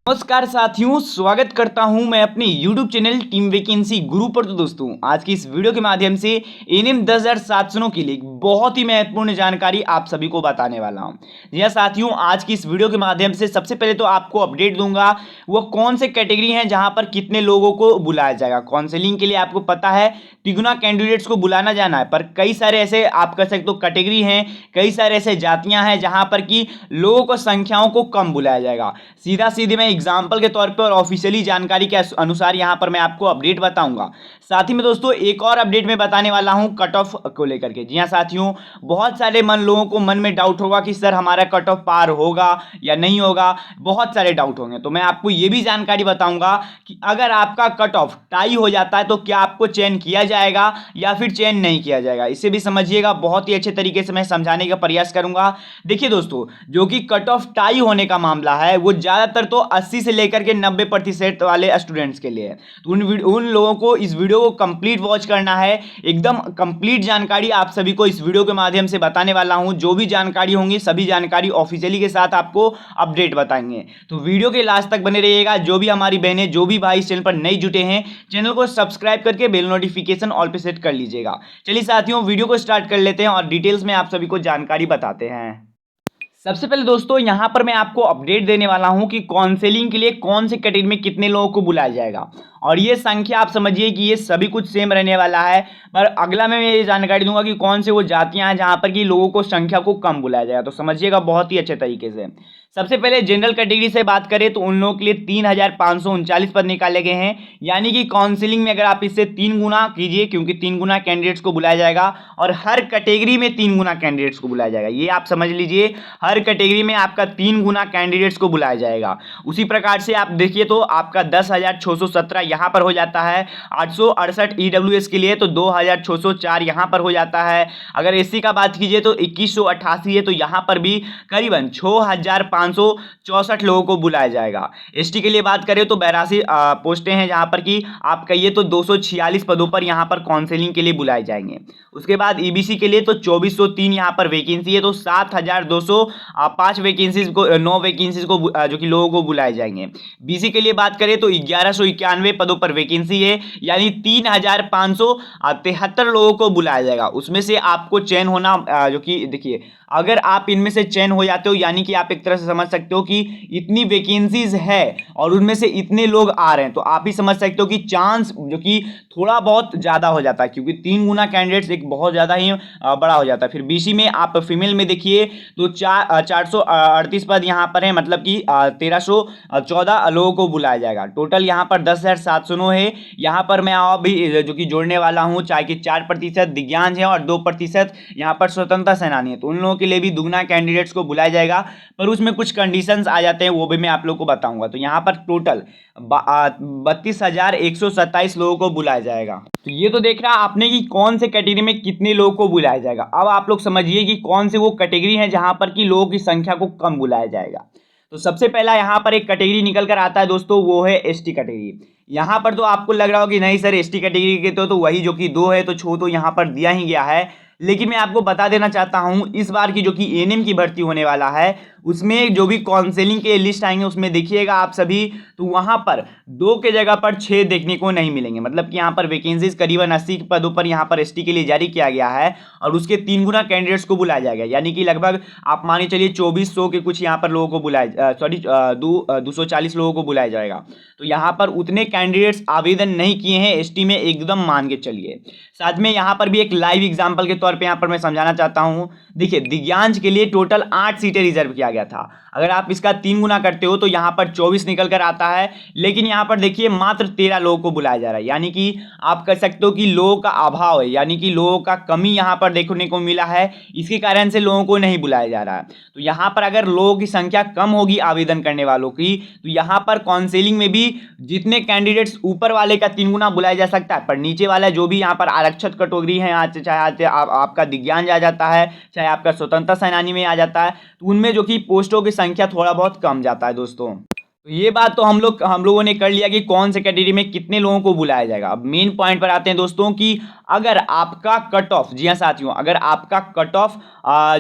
नमस्कार साथियों, स्वागत करता हूं मैं अपने YouTube चैनल टीम वैकेंसी गुरु पर। तो दोस्तों, आज की इस वीडियो के माध्यम से एनएम 10,700 के लिए एक बहुत ही महत्वपूर्ण जानकारी आप सभी को बताने वाला हूं। जी हाँ साथियों, आज की इस वीडियो के माध्यम से सबसे पहले तो आपको अपडेट दूंगा वो कौन से कैटेगरी हैं जहां पर कितने लोगों को बुलाया जाएगा। काउंसलिंग के लिए आपको पता है तिगुना कैंडिडेट्स को बुलाना जाना है, पर कई सारे ऐसे आप कह सकते हो कैटेगरी हैं, कई सारे ऐसे जातियां हैं जहां पर कि लोगों को संख्याओं को कम बुलाया जाएगा। सीधा सीधे मैं एग्जाम्पल के तौर पर और ऑफिशियली जानकारी के अनुसार यहां पर मैं आपको अपडेट बताऊंगा। साथ ही में दोस्तों एक और अपडेट में बताने वाला हूं कट ऑफ को लेकर के। जी हां साथियों, बहुत सारे लोगों को मन में डाउट होगा कि सर हमारा कट ऑफ पार होगा या नहीं होगा, बहुत सारे डाउट होंगे। तो मैं आपको यह भी जानकारी बताऊंगा कि अगर आपका कट ऑफ टाई हो जाता है तो क्या आपको चयन किया जाएगा या फिर चयन नहीं किया जाएगा, इसे भी समझिएगा। बहुत ही अच्छे तरीके से मैं समझाने का प्रयास करूंगा। देखिए दोस्तों, जो कि कट ऑफ टाई होने का मामला है वो ज्यादातर तो 80 से लेकर के 90% वाले स्टूडेंट्स के लिए है। तो उन लोगों को इस वीडियो को कंप्लीट वॉच करना है। एकदम कंप्लीट जानकारी आप सभी को इस वीडियो के माध्यम से बताने वाला हूं। जो भी जानकारी होंगी सभी जानकारी ऑफिशियली के साथ आपको अपडेट बताएंगे, तो वीडियो के लास्ट तक बने रहिएगा। जो भी हमारी बहनें, जो भी भाई इस चैनल पर नए जुटे हैं, चैनल को सब्सक्राइब करके बेल नोटिफिकेशन ऑल पे सेट कर लीजिएगा। चलिए साथियों, वीडियो को स्टार्ट कर लेते हैं और डिटेल्स में आप सभी को जानकारी बताते हैं। सबसे पहले दोस्तों यहां पर मैं आपको अपडेट देने वाला हूं कि काउंसलिंग के लिए कौन से कैटेगरी में कितने लोगों को बुलाया जाएगा, और ये संख्या आप समझिए कि ये सभी कुछ सेम रहने वाला है। पर अगला मैं ये जानकारी दूंगा कि कौन से वो जातियां हैं जहां पर कि लोगों को संख्या को कम बुलाया जाएगा। तो समझिएगा बहुत ही अच्छे तरीके से। सबसे पहले जनरल कैटेगरी से बात करें तो उन लोगों के लिए 3,539 पद निकाले गए हैं। यानी कि काउंसलिंग में अगर आप इससे 3 गुना कीजिए, क्योंकि 3 गुना कैंडिडेट्स को बुलाया जाएगा और हर कैटेगरी में 3 गुना कैंडिडेट्स को बुलाया जाएगा। ये आप समझ लीजिए, हर कैटेगरी में आपका 3 गुना कैंडिडेट्स को बुलाया जाएगा। उसी प्रकार से आप देखिए तो आपका 10,617 यहाँ पर हो जाता है। 868 EWS के लिए तो 2,604 यहाँ पर हो जाता है। अगर एससी का बात कीजिए तो 2,188 है, तो यहाँ पर भी करीबन 6,564 लोगों को बुलाया जाएगा। एसटी के लिए बात करें तो 82 पोस्टें हैं जहाँ पर कि आप कहिए तो 246 पदों पर यहाँ पर काउंसलिंग के लिए बुलाए जाएंगे। उसके बाद ईबीसी के लिए तो 2,403 यहाँ पर वैकेंसी है, तो 7,205 वैकेंसीज को 9 वैकेंसीज को जो कि लोगों को बुलाए जाएंगे। बीसी के लिए बात करें तो 1191 पदों पर वैकेंसी है, यानी 3,573 लोगों को बुलाया जाएगा। उसमें से आपको चयन होना जो कि देखिए, अगर आप इनमें से चयन हो जाते हो यानी कि आप एक तरह से समझ सकते हो कि इतनी वैकेंसीज है और उनमें से इतने लोग आ रहे हैं, तो आप ही समझ सकते हो कि चांस जो कि थोड़ा बहुत ज़्यादा हो जाता है, क्योंकि 3 गुना कैंडिडेट्स एक बहुत ज़्यादा ही बड़ा हो जाता है। फिर बीसी में आप फीमेल में देखिए तो 438 पद यहाँ पर है, मतलब कि 1,314 लोगों को बुलाया जाएगा। टोटल यहाँ पर 10,709 है। यहाँ पर मैं अभी जो कि जोड़ने वाला हूँ, चाहे कि 4% दिव्यांग है और 2% यहाँ पर स्वतंत्रता सेनानी है, तो उन लोगों के लिए भी दुगना कैंडिडेट्स को बुलाया जाएगा। पर उसमें कुछ कंडीशंस आ जाते हैं, वो भी मैं आप लोगों को बताऊंगा। तो यहाँ पर टोटल 32,127 लोगों को बुलाया जाएगा। तो ये तो देख रहा आपने कि कौन से कैटेगरी में कितने लोगों को बुलाया जाएगा। अब आप लोग समझिए कि कौन से वो कैटेगरी है जहां पर कि लोगों की संख्या को कम बुलाया जाएगा। तो सबसे पहला यहाँ पर एक कैटेगरी निकल कर आता है दोस्तों, वो है एसटी कैटेगरी। यहाँ पर तो आपको लग रहा हो कि नहीं सर एसटी कैटेगरी के तो वही जो कि 2 है, तो छो तो यहाँ पर दिया ही गया है। लेकिन मैं आपको बता देना चाहता हूं, इस बार की जो कि एएनएम की भर्ती होने वाला है उसमें जो भी काउंसलिंग के लिस्ट आएंगे उसमें देखिएगा आप सभी, तो वहां पर 2 के जगह पर 6 देखने को नहीं मिलेंगे। मतलब कि यहाँ पर वैकेंसीज करीबन 80 पदों पर यहाँ पर एसटी के लिए जारी किया गया है और उसके 3 गुना कैंडिडेट्स को बुलाया जाएगा। यानी कि लगभग आप मानिए चलिए 2400 के कुछ यहाँ पर लोगों को बुलाया 240 लोगों को बुलाया जाएगा। तो यहाँ पर उतने कैंडिडेट्स आवेदन नहीं किए हैं एसटी में, एकदम मान के चलिए। साथ में यहाँ पर भी एक लाइव एग्जाम्पल के तौर पर यहाँ पर मैं समझाना चाहता हूँ। देखिए दिव्यांग के लिए टोटल 8 सीटें रिजर्व किया गया था। अगर आप इसका 3 गुना करते हो तो यहाँ पर 24 निकल कर आता है। लेकिन यहाँ पर देखिए मात्र 13 लोगों को बुलाया जा रहा है, यानी कि आप कह सकते हो कि लोगों का अभाव है, यानी कि लोगों का कमी यहाँ पर देखने को मिला है। इसके कारण से लोगों को नहीं बुलाया जा रहा है। तो यहाँ पर अगर लोगों की संख्या कम होगी आवेदन करने वालों की, तो यहाँ पर काउंसलिंग में भी जितने कैंडिडेट्स ऊपर वाले का 3 गुना बुलाया जा सकता है, पर नीचे वाला जो भी यहाँ पर आरक्षित कैटेगरी है, चाहे आपका दिव्यांग आ जाता है, चाहे आपका स्वतंत्रता सेनानी में आ जाता है, तो उनमें जो कि पोस्टों की संख्या थोड़ा बहुत कम जाता है दोस्तों। तो ये बात तो हम लोगों ने कर लिया कि कौन से कैटेगरी में कितने लोगों को बुलाया जाएगा। अब मेन पॉइंट पर आते हैं दोस्तों कि अगर आपका कट ऑफ, जी हाँ साथियों, अगर आपका कट ऑफ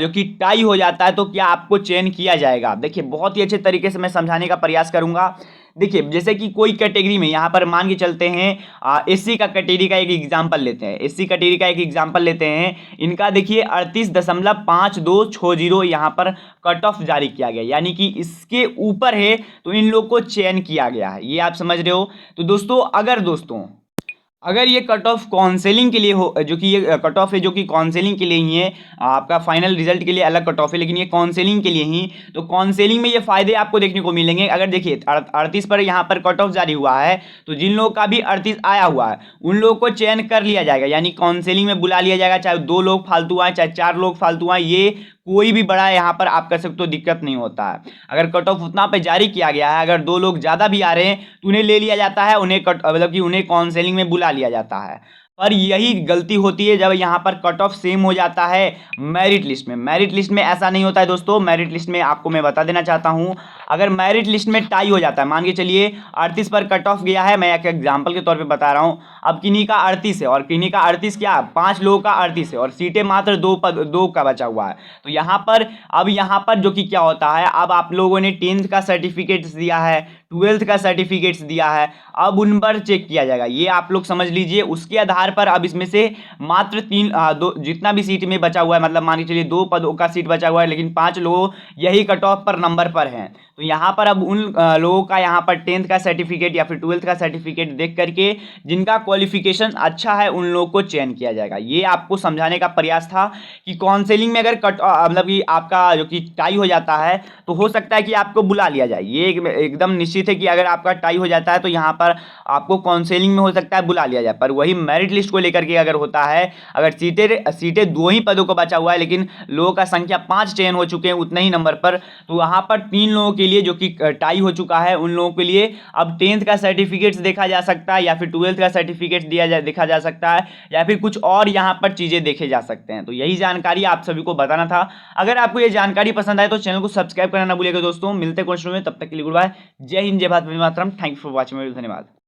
जो कि टाई हो जाता है तो क्या आपको चयन किया जाएगा। देखिए बहुत ही अच्छे तरीके से मैं समझाने का प्रयास करूंगा। देखिए जैसे कि कोई कैटेगरी में यहाँ पर मान के चलते हैं एससी का कैटेगरी का एक एग्जांपल लेते हैं, एससी कैटेगरी का एक एग्जांपल लेते हैं। इनका देखिए 38.5260 यहाँ पर कट ऑफ जारी किया गया, यानी कि इसके ऊपर है तो इन लोग को चयन किया गया है। ये आप समझ रहे हो। तो दोस्तों अगर ये कट ऑफ काउंसलिंग के लिए हो, जो कि ये कट ऑफ है जो कि काउंसलिंग के लिए ही है, आपका फाइनल रिजल्ट के लिए अलग कट ऑफ है, लेकिन ये काउंसलिंग के लिए ही, तो काउंसलिंग में ये फायदे आपको देखने को मिलेंगे। अगर देखिए 38 पर यहाँ पर कट ऑफ जारी हुआ है तो जिन लोगों का भी 38 आया हुआ है उन लोगों को चयन कर लिया जाएगा, यानी काउंसलिंग में बुला लिया जाएगा, चाहे 2 लोग फालतू आए चाहे 4 लोग फालतू आए, ये कोई भी बड़ा यहाँ पर आप कर सकते हो, दिक्कत नहीं होता है। अगर कट ऑफ उतना पे जारी किया गया है, अगर 2 लोग ज़्यादा भी आ रहे हैं तो उन्हें ले लिया जाता है, उन्हें मतलब कि उन्हें काउंसलिंग में बुला लिया जाता है। पर यही गलती होती है जब यहाँ पर कट ऑफ सेम हो जाता है मेरिट लिस्ट में। मेरिट लिस्ट में ऐसा नहीं होता है दोस्तों। मेरिट लिस्ट में आपको मैं बता देना चाहता हूँ, अगर मेरिट लिस्ट में टाई हो जाता है, मान के चलिए 38 पर कट ऑफ गया है, मैं एक एग्जाम्पल के तौर पे बता रहा हूँ, अब किन्हीं का 38 है और किन्हीं का 38 क्या 5 लोगों का 38 है और सीटें मात्र 2 का बचा हुआ है। तो यहाँ पर जो कि क्या होता है, अब आप लोगों ने 10th का सर्टिफिकेट दिया है, 12th का सर्टिफिकेट्स दिया है, अब उन पर चेक किया जाएगा, ये आप लोग समझ लीजिए। उसके आधार पर अब इसमें से मात्र 2 जितना भी सीट में बचा हुआ है, मतलब मान के चलिए 2 पदों का सीट बचा हुआ है, लेकिन 5 लोग यही कट ऑफ पर नंबर पर हैं, तो यहाँ पर अब उन लोगों का यहाँ पर 10th का सर्टिफिकेट या फिर 12th का सर्टिफिकेट देख करके जिनका क्वालिफिकेशन अच्छा है उन लोगों को चयन किया जाएगा। ये आपको समझाने का प्रयास था कि काउंसलिंग में अगर मतलब कि आपका जो कि टाई हो जाता है तो हो सकता है कि आपको बुला लिया जाए। ये एकदम निश्चित है कि अगर आपका टाई हो जाता है तो यहाँ पर आपको काउंसलिंग में हो सकता है बुला लिया जाए। पर वही मेरिट लिस्ट को लेकर के अगर होता है, अगर सीटें 2 ही पदों को बचा हुआ है लेकिन लोगों का संख्या 5 चयन हो चुके हैं उतने ही नंबर पर, तो वहाँ पर 3 लोगों के लिए जो कि टाई हो चुका है उन लोगों के लिए अब 10th का सर्टिफिकेट्स देखा जा सकता है या फिर 12th का सर्टिफिकेट देखा जा सकता है या फिर कुछ और यहाँ पर चीज़ें देखे जा सकते हैं। तो यही जानकारी आप सभी को बताना था। अगर आपको ये जानकारी पसंद आए तो चैनल को सब्सक्राइब करना ना भूलिएगा दोस्तों। मिलते हैं क्वेश्चन में, तब तक के लिए गुड बाय। जय हिंद, जय Bharat, Vande Mataram. Thank you for watching, धन्यवाद।